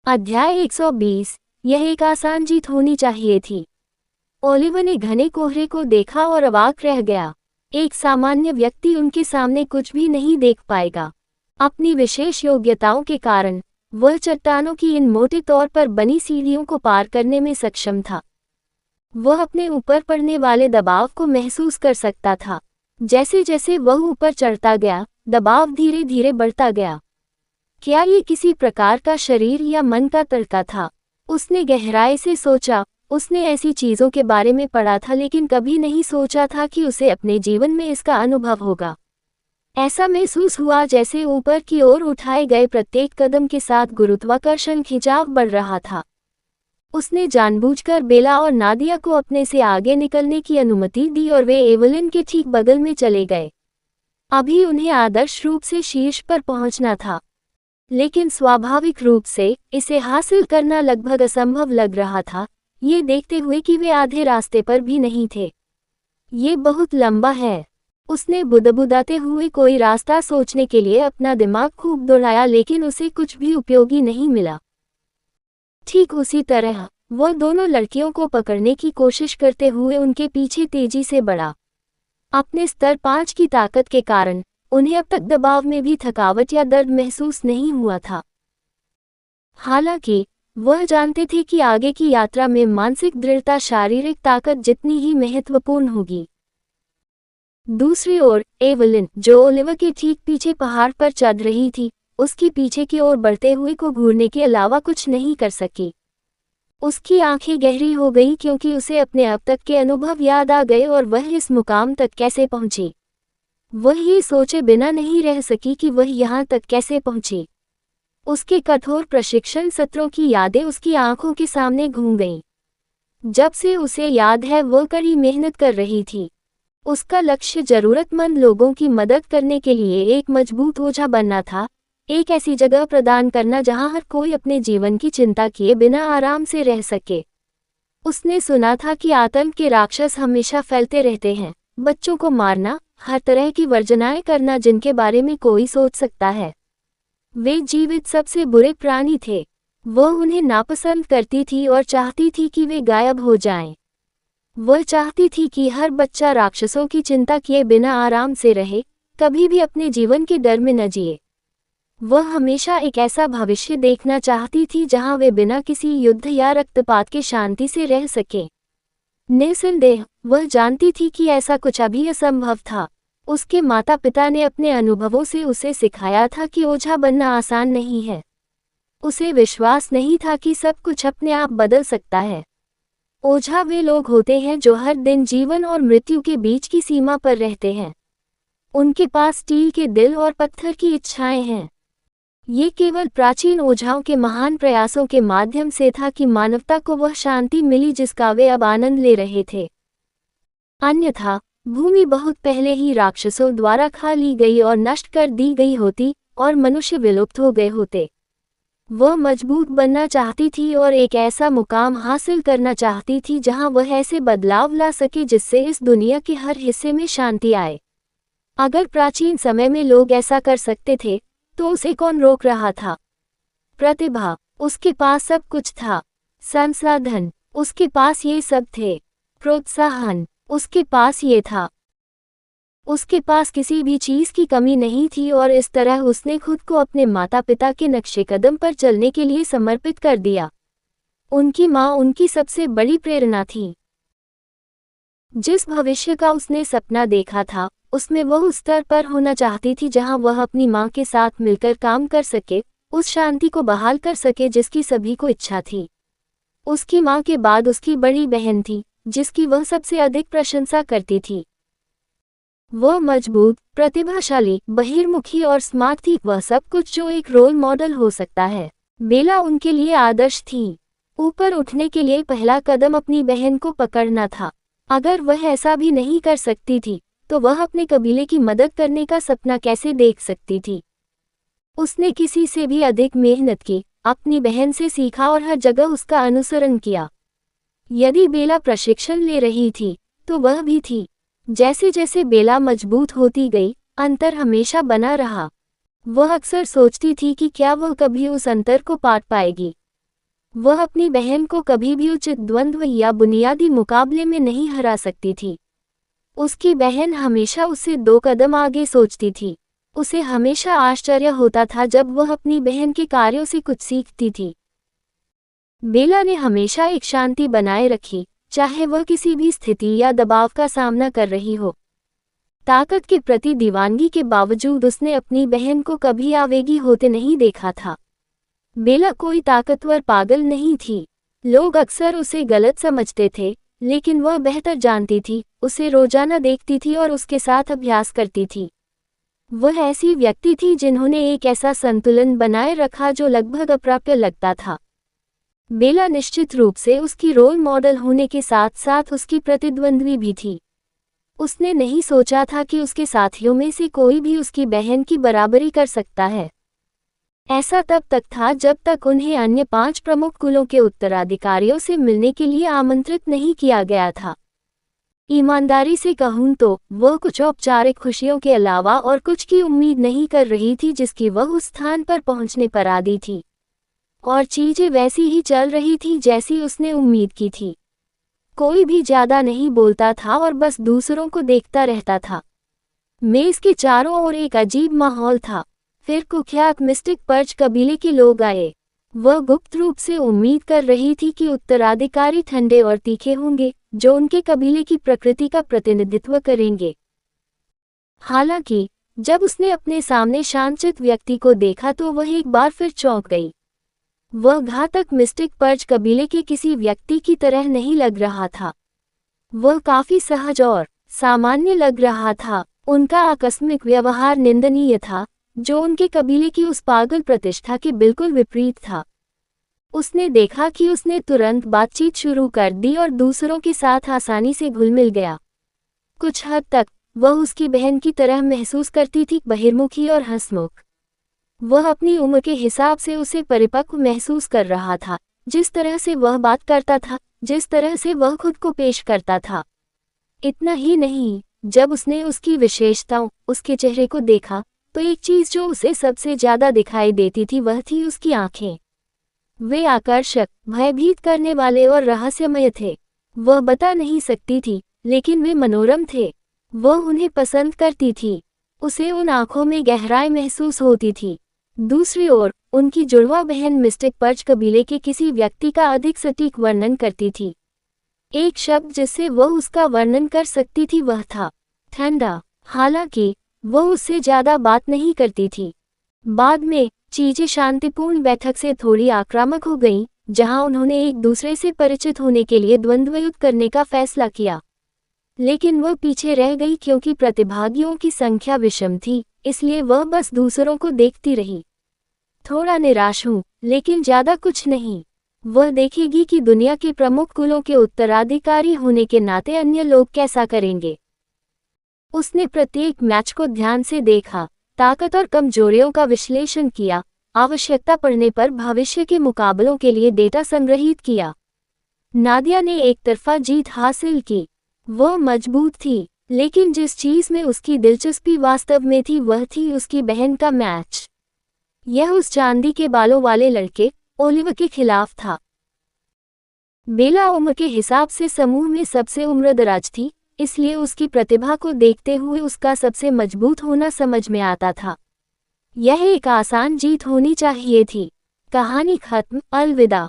अध्याय 120। यह एक आसान जीत होनी चाहिए थी। ओलिवर ने घने कोहरे को देखा और अवाक रह गया। एक सामान्य व्यक्ति उनके सामने कुछ भी नहीं देख पाएगा। अपनी विशेष योग्यताओं के कारण वह चट्टानों की इन मोटे तौर पर बनी सीढ़ियों को पार करने में सक्षम था। वह अपने ऊपर पड़ने वाले दबाव को महसूस कर सकता था। जैसे जैसे वह ऊपर चढ़ता गया, दबाव धीरे धीरे बढ़ता गया। क्या ये किसी प्रकार का शरीर या मन का तड़का था? उसने गहराई से सोचा। उसने ऐसी चीज़ों के बारे में पढ़ा था, लेकिन कभी नहीं सोचा था कि उसे अपने जीवन में इसका अनुभव होगा। ऐसा महसूस हुआ जैसे ऊपर की ओर उठाए गए प्रत्येक कदम के साथ गुरुत्वाकर्षण खिंचाव बढ़ रहा था। उसने जानबूझकर बेला और नादिया को अपने से आगे निकलने की अनुमति दी और वे एवलिन के ठीक बगल में चले गए। अभी उन्हें आदर्श रूप से शीर्ष पर पहुंचना था, लेकिन स्वाभाविक रूप से इसे हासिल करना लगभग असंभव लग रहा था, ये देखते हुए कि वे आधे रास्ते पर भी नहीं थे। ये बहुत लंबा है। उसने बुदबुदाते हुए कोई रास्ता सोचने के लिए अपना दिमाग खूब दौड़ाया, लेकिन उसे कुछ भी उपयोगी नहीं मिला। ठीक उसी तरह वह दोनों लड़कियों को पकड़ने की कोशिश करते हुए उनके पीछे तेजी से बढ़ा। अपने स्तर 5 की ताकत के कारण उन्हें अब तक दबाव में भी थकावट या दर्द महसूस नहीं हुआ था। हालांकि वह जानते थे कि आगे की यात्रा में मानसिक दृढ़ता शारीरिक ताकत जितनी ही महत्वपूर्ण होगी। दूसरी ओर एवलिन, जो ओलिवर के ठीक पीछे पहाड़ पर चढ़ रही थी, उसकी पीछे की ओर बढ़ते हुए को घूरने के अलावा कुछ नहीं कर सकी। उसकी आंखें गहरी हो गईं क्योंकि उसे अपने अब तक के अनुभव याद आ गए और वह इस मुकाम तक कैसे पहुंची। वह ये सोचे बिना नहीं रह सकी कि वह यहाँ तक कैसे पहुंची। उसके कठोर प्रशिक्षण सत्रों की यादें उसकी आंखों के सामने घूम गईं। जब से उसे याद है, वह कड़ी मेहनत कर रही थी। उसका लक्ष्य जरूरतमंद लोगों की मदद करने के लिए एक मजबूत ओझा बनना था, एक ऐसी जगह प्रदान करना जहां हर कोई अपने जीवन की चिंता किए बिना आराम से रह सके। उसने सुना था कि आतंक के राक्षस हमेशा फैलते रहते हैं, बच्चों को मारना, हर तरह की वर्जनाएं करना जिनके बारे में कोई सोच सकता है। वे जीवित सबसे बुरे प्राणी थे। वह उन्हें नापसंद करती थी और चाहती थी कि वे गायब हो जाएं। वह चाहती थी कि हर बच्चा राक्षसों की चिंता किए बिना आराम से रहे, कभी भी अपने जीवन के डर में न जिए। वह हमेशा एक ऐसा भविष्य देखना चाहती थी जहां वे बिना किसी युद्ध या रक्तपात के शांति से रह सकें। निस्संदेह वह जानती थी कि ऐसा कुछ अभी असंभव था। उसके माता पिता ने अपने अनुभवों से उसे सिखाया था कि ओझा बनना आसान नहीं है। उसे विश्वास नहीं था कि सब कुछ अपने आप बदल सकता है। ओझा वे लोग होते हैं जो हर दिन जीवन और मृत्यु के बीच की सीमा पर रहते हैं। उनके पास स्टील के दिल और पत्थर की इच्छाएं हैं। ये केवल प्राचीन ओझाओं के महान प्रयासों के माध्यम से था कि मानवता को वह शांति मिली जिसका वे अब आनंद ले रहे थे। अन्यथा भूमि बहुत पहले ही राक्षसों द्वारा खा ली गई और नष्ट कर दी गई होती और मनुष्य विलुप्त हो गए होते। वह मजबूत बनना चाहती थी और एक ऐसा मुकाम हासिल करना चाहती थी जहां वह ऐसे बदलाव ला सके जिससे इस दुनिया के हर हिस्से में शांति आए। अगर प्राचीन समय में लोग ऐसा कर सकते थे, तो उसे कौन रोक रहा था? प्रतिभा, उसके पास सब कुछ था। संसाधन, उसके पास ये सब थे। प्रोत्साहन, उसके पास ये था। उसके पास किसी भी चीज की कमी नहीं थी और इस तरह उसने खुद को अपने माता पिता के नक्शे कदम पर चलने के लिए समर्पित कर दिया। उनकी माँ उनकी सबसे बड़ी प्रेरणा थी। जिस भविष्य का उसने सपना देखा था, उसमें वह उस स्तर पर होना चाहती थी जहां वह अपनी मां के साथ मिलकर काम कर सके, उस शांति को बहाल कर सके जिसकी सभी को इच्छा थी। उसकी मां के बाद उसकी बड़ी बहन थी, जिसकी वह सबसे अधिक प्रशंसा करती थी। वह मजबूत, प्रतिभाशाली, बहिर्मुखी और स्मार्ट थी, वह सब कुछ जो एक रोल मॉडल हो सकता है। बेला उनके लिए आदर्श थी। ऊपर उठने के लिए पहला कदम अपनी बहन को पकड़ना था। अगर वह ऐसा भी नहीं कर सकती थी, तो वह अपने कबीले की मदद करने का सपना कैसे देख सकती थी? उसने किसी से भी अधिक मेहनत की, अपनी बहन से सीखा और हर जगह उसका अनुसरण किया। यदि बेला प्रशिक्षण ले रही थी, तो वह भी थी। जैसे जैसे बेला मजबूत होती गई, अंतर हमेशा बना रहा। वह अक्सर सोचती थी कि क्या वह कभी उस अंतर को पाट पाएगी। वह अपनी बहन को कभी भी उचित द्वंद्व या बुनियादी मुकाबले में नहीं हरा सकती थी। उसकी बहन हमेशा उससे 2 कदम आगे सोचती थी। उसे हमेशा आश्चर्य होता था जब वह अपनी बहन के कार्यों से कुछ सीखती थी। बेला ने हमेशा एक शांति बनाए रखी, चाहे वह किसी भी स्थिति या दबाव का सामना कर रही हो। ताकत के प्रति दीवानगी के बावजूद उसने अपनी बहन को कभी आवेगी होते नहीं देखा था। बेला कोई ताकतवर पागल नहीं थी। लोग अक्सर उसे गलत समझते थे, लेकिन वह बेहतर जानती थी, उसे रोजाना देखती थी और उसके साथ अभ्यास करती थी। वह ऐसी व्यक्ति थी जिन्होंने एक ऐसा संतुलन बनाए रखा जो लगभग अप्राप्य लगता था। बेला निश्चित रूप से उसकी रोल मॉडल होने के साथ साथ उसकी प्रतिद्वंद्वी भी थी। उसने नहीं सोचा था कि उसके साथियों में से कोई भी उसकी बहन की बराबरी कर सकता है। ऐसा तब तक था जब तक उन्हें अन्य 5 प्रमुख कुलों के उत्तराधिकारियों से मिलने के लिए आमंत्रित नहीं किया गया था। ईमानदारी से कहूं तो वह कुछ औपचारिक खुशियों के अलावा और कुछ की उम्मीद नहीं कर रही थी जिसकी वह उस स्थान पर पहुंचने पर आदी थी। और चीजें वैसी ही चल रही थी जैसी उसने उम्मीद की थी। कोई भी ज्यादा नहीं बोलता था और बस दूसरों को देखता रहता था। मेज के चारों ओर एक अजीब माहौल था। फिर कुख्यात मिस्टिक पर्च कबीले के लोग आए। वह गुप्त रूप से उम्मीद कर रही थी कि उत्तराधिकारी ठंडे और तीखे होंगे, जो उनके कबीले की प्रकृति का प्रतिनिधित्व करेंगे। हालांकि जब उसने अपने सामने शांतचित्त व्यक्ति को देखा तो वह एक बार फिर चौंक गई। वह घातक मिस्टिक पर्च कबीले के किसी व्यक्ति की तरह नहीं लग रहा था। वह काफी सहज और सामान्य लग रहा था। उनका आकस्मिक व्यवहार निंदनीय था, जो उनके कबीले की उस पागल प्रतिष्ठा के बिल्कुल विपरीत था। उसने देखा कि उसने तुरंत बातचीत शुरू कर दी और दूसरों के साथ आसानी से घुल मिल गया। कुछ हद तक वह उसकी बहन की तरह महसूस करती थी, बहिर्मुखी और हंसमुख। वह अपनी उम्र के हिसाब से उसे परिपक्व महसूस कर रहा था, जिस तरह से वह बात करता था, जिस तरह से वह खुद को पेश करता था। इतना ही नहीं, जब उसने उसकी विशेषताओं, उसके चेहरे को देखा, तो एक चीज जो उसे सबसे ज्यादा दिखाई देती थी वह थी उसकी आंखें। वे आकर्षक, भयभीत करने वाले और रहस्यमय थे। वह बता नहीं सकती थी, लेकिन वे मनोरम थे। वह उन्हें पसंद करती थी। उसे उन आंखों में गहराई महसूस होती थी। दूसरी ओर उनकी जुड़वा बहन मिस्टिक पर्च कबीले के किसी व्यक्ति का अधिक सटीक वर्णन करती थी। एक शब्द जिससे वह उसका वर्णन कर सकती थी वह था ठंडा। हालांकि वह उससे ज्यादा बात नहीं करती थी। बाद में चीजें शांतिपूर्ण बैठक से थोड़ी आक्रामक हो गईं, जहां उन्होंने एक दूसरे से परिचित होने के लिए द्वंद्व युद्ध करने का फैसला किया। लेकिन वह पीछे रह गई क्योंकि प्रतिभागियों की संख्या विषम थी, इसलिए वह बस दूसरों को देखती रही। थोड़ा निराश हूं, लेकिन ज्यादा कुछ नहीं। वह देखेगी कि दुनिया के प्रमुख कुलों के उत्तराधिकारी होने के नाते अन्य लोग कैसा करेंगे। उसने प्रत्येक मैच को ध्यान से देखा, ताकत और कमजोरियों का विश्लेषण किया, आवश्यकता पड़ने पर भविष्य के मुकाबलों के लिए डेटा संग्रहित किया। नादिया ने एक तरफा जीत हासिल की। वह मजबूत थी, लेकिन जिस चीज में उसकी दिलचस्पी वास्तव में थी वह थी उसकी बहन का मैच। यह उस चांदी के बालों वाले लड़के ओलिवर के खिलाफ था। बेला उम्र के हिसाब से समूह में सबसे उम्रदराज थी, इसलिए उसकी प्रतिभा को देखते हुए उसका सबसे मजबूत होना समझ में आता था। यह एक आसान जीत होनी चाहिए थी। कहानी खत्म। अलविदा।